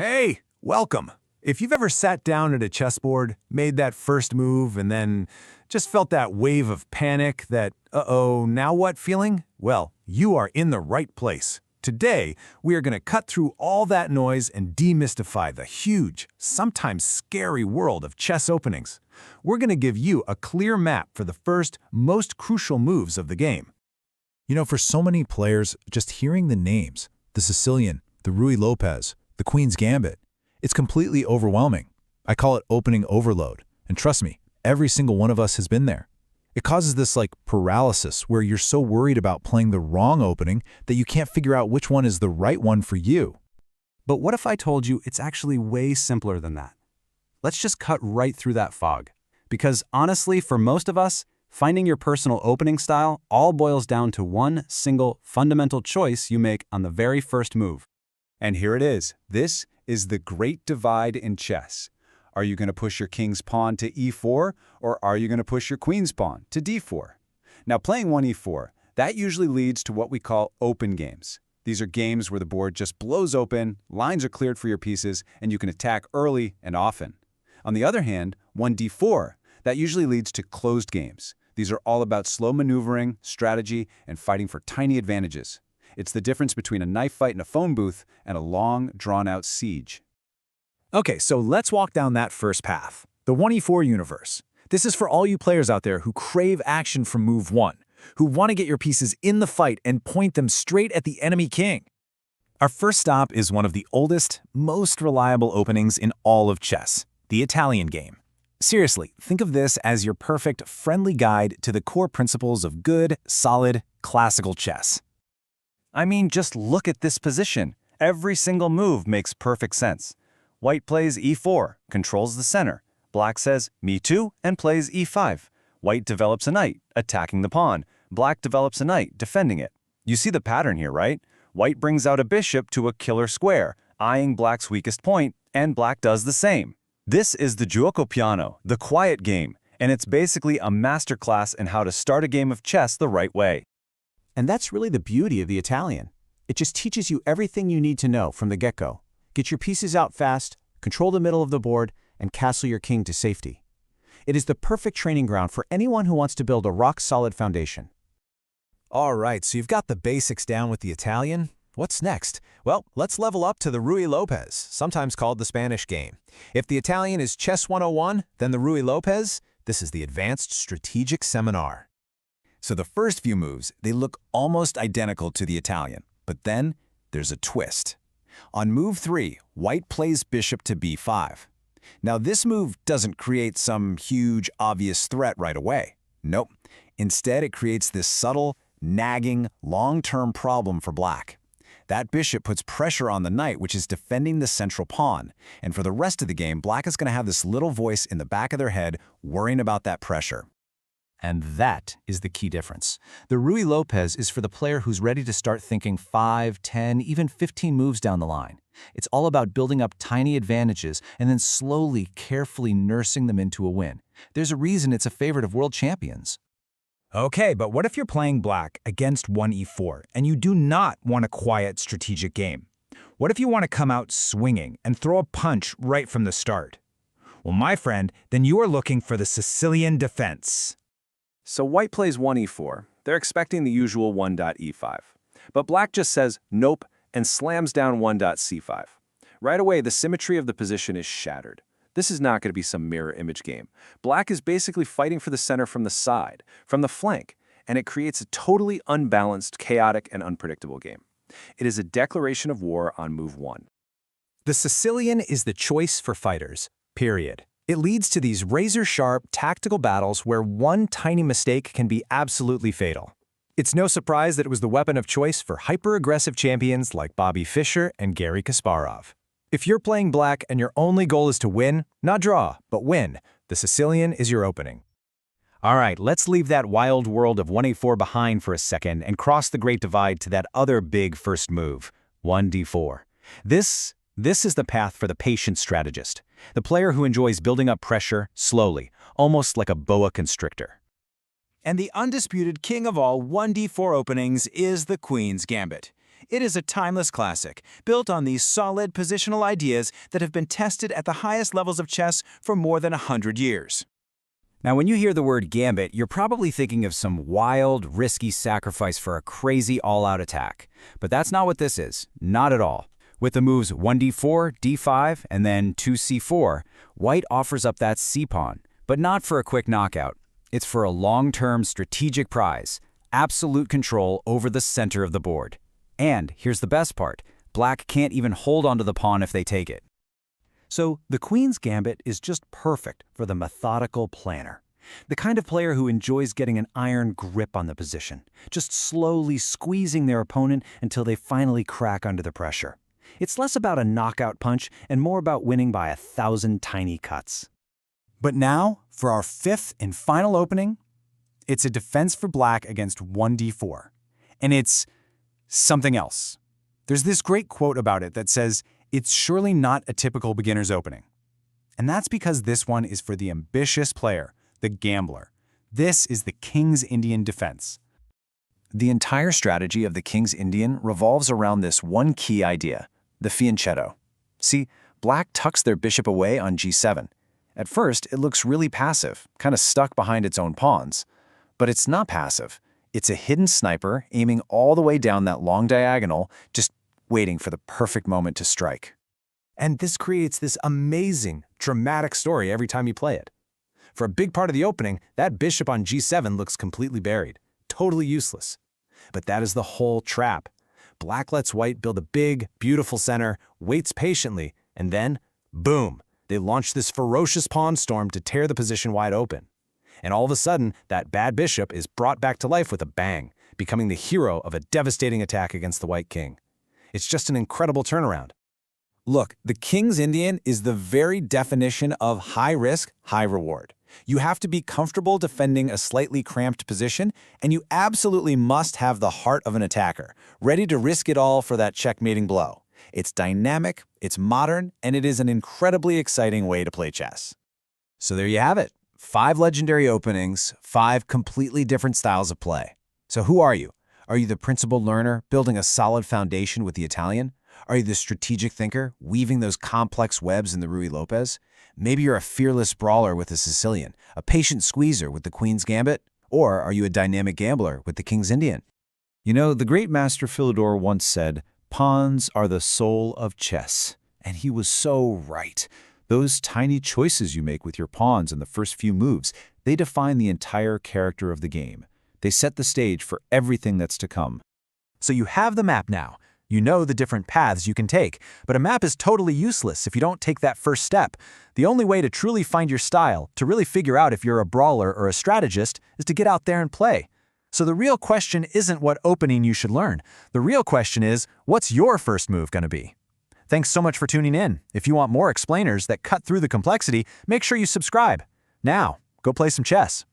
Hey, welcome. If you've ever sat down at a chessboard, made that first move, and then just felt that wave of panic, that uh-oh, now what feeling? Well, you are in the right place. Today, we are going to cut through all that noise and demystify the huge, sometimes scary world of chess openings. We're going to give you a clear map for the first, most crucial moves of the game. You know, for so many players, just hearing the names, the Sicilian, the Ruy Lopez, the Queen's Gambit, it's completely overwhelming. I call it opening overload. And trust me, every single one of us has been there. It causes this paralysis where you're so worried about playing the wrong opening that you can't figure out which one is the right one for you. But what if I told you it's actually way simpler than that? Let's just cut right through that fog. Because honestly, for most of us, finding your personal opening style all boils down to one single fundamental choice you make on the very first move. And here it is. This is the great divide in chess. Are you going to push your king's pawn to e4, or are you going to push your queen's pawn to d4? Now, playing 1e4, that usually leads to what we call open games. These are games where the board just blows open, lines are cleared for your pieces, and you can attack early and often. On the other hand, 1d4, that usually leads to closed games. These are all about slow maneuvering, strategy, and fighting for tiny advantages. It's the difference between a knife fight in a phone booth and a long, drawn-out siege. Okay, so let's walk down that first path, the 1e4 universe. This is for all you players out there who crave action from move 1, who want to get your pieces in the fight and point them straight at the enemy king. Our first stop is one of the oldest, most reliable openings in all of chess, the Italian game. Seriously, think of this as your perfect, friendly guide to the core principles of good, solid, classical chess. I mean, just look at this position. Every single move makes perfect sense. White plays e4, controls the center. Black says, me too, and plays e5. White develops a knight, attacking the pawn. Black develops a knight, defending it. You see the pattern here, right? White brings out a bishop to a killer square, eyeing Black's weakest point, and Black does the same. This is the gioco piano, the quiet game, and it's basically a masterclass in how to start a game of chess the right way. And that's really the beauty of the Italian. It just teaches you everything you need to know from the get-go. Get your pieces out fast, control the middle of the board, and castle your king to safety. It is the perfect training ground for anyone who wants to build a rock-solid foundation. All right, so you've got the basics down with the Italian. What's next? Well, let's level up to the Ruy Lopez, sometimes called the Spanish game. If the Italian is Chess 101, then the Ruy Lopez, this is the Advanced Strategic Seminar. So the first few moves, they look almost identical to the Italian, but then there's a twist. On move 3, White plays bishop to b5. Now this move doesn't create some huge, obvious threat right away. Nope. Instead, it creates this subtle, nagging, long-term problem for Black. That bishop puts pressure on the knight, which is defending the central pawn. And for the rest of the game, Black is going to have this little voice in the back of their head worrying about that pressure. And that is the key difference. The Ruy Lopez is for the player who's ready to start thinking 5, 10, even 15 moves down the line. It's all about building up tiny advantages and then slowly, carefully nursing them into a win. There's a reason it's a favorite of world champions. Okay, but what if you're playing Black against 1e4 and you do not want a quiet strategic game? What if you want to come out swinging and throw a punch right from the start? Well, my friend, then you are looking for the Sicilian Defense. So White plays 1e4. They're expecting the usual 1.e5. But Black just says nope and slams down 1.c5. Right away, the symmetry of the position is shattered. This is not going to be some mirror image game. Black is basically fighting for the center from the side, from the flank, and it creates a totally unbalanced, chaotic, and unpredictable game. It is a declaration of war on move 1. The Sicilian is the choice for fighters, period. It leads to these razor-sharp, tactical battles where one tiny mistake can be absolutely fatal. It's no surprise that it was the weapon of choice for hyper-aggressive champions like Bobby Fischer and Garry Kasparov. If you're playing Black and your only goal is to win, not draw, but win, the Sicilian is your opening. All right, let's leave that wild world of 1e4 behind for a second and cross the Great Divide to that other big first move, 1d4. This is the path for the patient strategist, the player who enjoys building up pressure slowly, almost like a boa constrictor. And the undisputed king of all 1d4 openings is the Queen's Gambit. It is a timeless classic, built on these solid positional ideas that have been tested at the highest levels of chess for more than 100 years. Now, when you hear the word Gambit, you're probably thinking of some wild, risky sacrifice for a crazy all-out attack. But that's not what this is. Not at all. With the moves 1d4, d5, and then 2c4, White offers up that c-pawn, but not for a quick knockout. It's for a long-term strategic prize, absolute control over the center of the board. And here's the best part. Black can't even hold onto the pawn if they take it. So the Queen's Gambit is just perfect for the methodical planner. The kind of player who enjoys getting an iron grip on the position, just slowly squeezing their opponent until they finally crack under the pressure. It's less about a knockout punch and more about winning by 1,000 tiny cuts. But now, for our fifth and final opening, it's a defense for Black against 1d4. And it's something else. There's this great quote about it that says, "It's surely not a typical beginner's opening." And that's because this one is for the ambitious player, the gambler. This is the King's Indian defense. The entire strategy of the King's Indian revolves around this one key idea, the fianchetto. See, Black tucks their bishop away on g7. At first, it looks really passive, kind of stuck behind its own pawns. But it's not passive. It's a hidden sniper aiming all the way down that long diagonal, just waiting for the perfect moment to strike. And this creates this amazing, dramatic story every time you play it. For a big part of the opening, that bishop on g7 looks completely buried, totally useless. But that is the whole trap. Black lets White build a big, beautiful center, waits patiently, and then, boom, they launch this ferocious pawn storm to tear the position wide open. And all of a sudden, that bad bishop is brought back to life with a bang, becoming the hero of a devastating attack against the White king. It's just an incredible turnaround. Look, the King's Indian is the very definition of high risk, high reward. You have to be comfortable defending a slightly cramped position, and you absolutely must have the heart of an attacker, ready to risk it all for that checkmating blow. It's dynamic, it's modern, and it is an incredibly exciting way to play chess. So there you have it. 5 legendary openings, 5 completely different styles of play. So who are you? Are you the principled learner, building a solid foundation with the Italian? Are you the strategic thinker, weaving those complex webs in the Ruy Lopez? Maybe you're a fearless brawler with the Sicilian, a patient squeezer with the Queen's Gambit? Or are you a dynamic gambler with the King's Indian? You know, the great master Philidor once said, "Pawns are the soul of chess." And he was so right. Those tiny choices you make with your pawns in the first few moves, they define the entire character of the game. They set the stage for everything that's to come. So you have the map now. You know the different paths you can take, but a map is totally useless if you don't take that first step. The only way to truly find your style, to really figure out if you're a brawler or a strategist, is to get out there and play. So the real question isn't what opening you should learn. The real question is, what's your first move going to be? Thanks so much for tuning in. If you want more explainers that cut through the complexity, make sure you subscribe. Now, go play some chess.